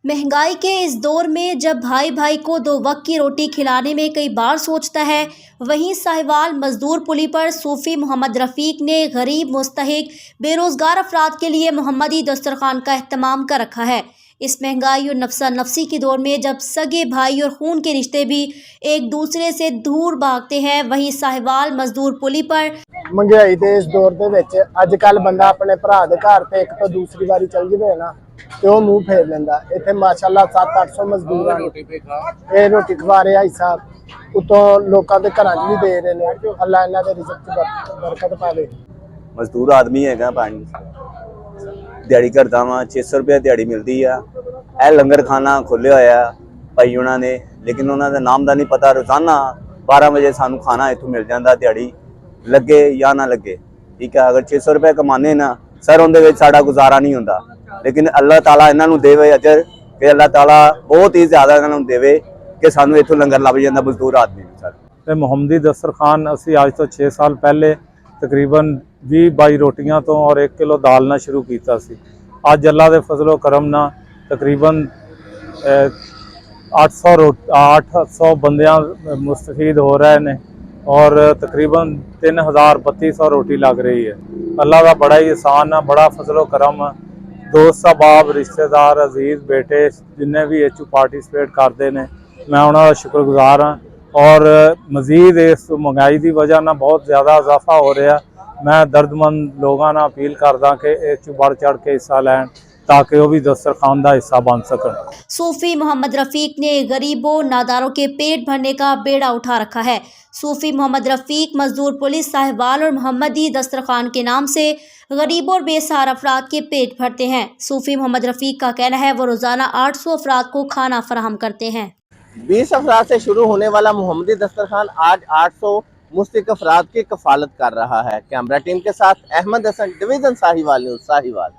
महंगाई के इस दौर में जब भाई भाई को दो वक्त की रोटी खिलाने में कई बार सोचता है, वहीं साहिवाल मजदूर पुली पर सूफी मोहम्मद रफ़ीक ने गरीब, मुस्तहिक, बेरोजगार अफराद के लिए मोहम्मदी दस्तरखान का एहतमाम कर रखा है। इस महंगाई और नफसा नफसी के दौर में जब सगे भाई और खून के रिश्ते भी एक दूसरे से दूर भागते हैं, वहीं साहिवाल मजदूर पुली पर महंगाई के इस दौर के विच अजकल बंदा अपने भरा के घर ते एक तो दूसरी बारी चल जाए ना तो वह मुँह फेर लेंदा। इत्थे माशाअल्लाह 700-800 मजदूर ये रोटी खवा रहे भाई साहब, उतों लोगों के घर भी दे रहे हैं। अल्लाह इन्हां दे रिज़्क च बरकत पावे। मजदूर आदमी है पानी दिहाड़ी करता वा 600 रुपया दिहाड़ी मिलती है। यह लंगर खाना खोलिया होया भाई उन्होंने, लेकिन उन्होंने नाम का नहीं पता। रोजाना 12 बजे सानू खाना इतों मिल जाता, दिहाड़ी लगे या ना लगे, ठीक है। अगर 600 रुपया कमाने ना सर उनके साड़ा गुजारा नहीं होता, लेकिन अल्लाह ताला इन्हों देवे अजर कि अल्लाह ताला बहुत ही ज्यादा इन्हों देवे कि सानू इतों लंगर लभ जाता मजदूर आदमी सर। मोहम्मदी दस्तरखान असी अज तो 6 साल पहले तकरीबन 20-22 रोटियां तो और 1 किलो दाल ना शुरू किया सी। अज अल्लाह के फजलो करम ना तकरीबन 800 बंदियां मुस्तफीद हो रहे हैं और तकरीबन 3200 रोटी लग रही है। अल्लाह का बड़ा ही एहसान है, बड़ा फजलो करम है। दोस्त अहबाब, रिश्तेदार, अजीज, बेटे जिन्हें भी इस पार्टिसिपेट करते हैं, मैं उन्होंने शुक्रगुजार हाँ। और मजीद इस महंगाई की वजह ना बहुत ज़्यादा इजाफा हो रहा। मैं दर्दमंद लोगों ने अपील करदा कि इस बढ़ चढ़ के हिस्सा लैन ताकि वह भी दस्तरखान का हिस्सा बन सकन। सूफी मोहम्मद रफ़ीक ने गरीबों नादारों के पेट भरने का बेड़ा उठा रखा है। सूफी मोहम्मद रफ़ीक मजदूर पुलिस साहिवाल और मोहम्मदी दस्तरखान के नाम से गरीबों और बेसहारा अफराद के पेट भरते हैं। सूफी मोहम्मद रफ़ीक का कहना है वो रोज़ाना 800 अफराद को खाना फराहम करते हैं। 20 अफराद से शुरू होने वाला मोहम्मदी दस्तरखान आज 800 मुस्तहिक अफराद की कफालत कर रहा है। कैमरा टीम के साथ अहमद हसन, डिवीजन साहिवाल न्यूज़, साहिवाल।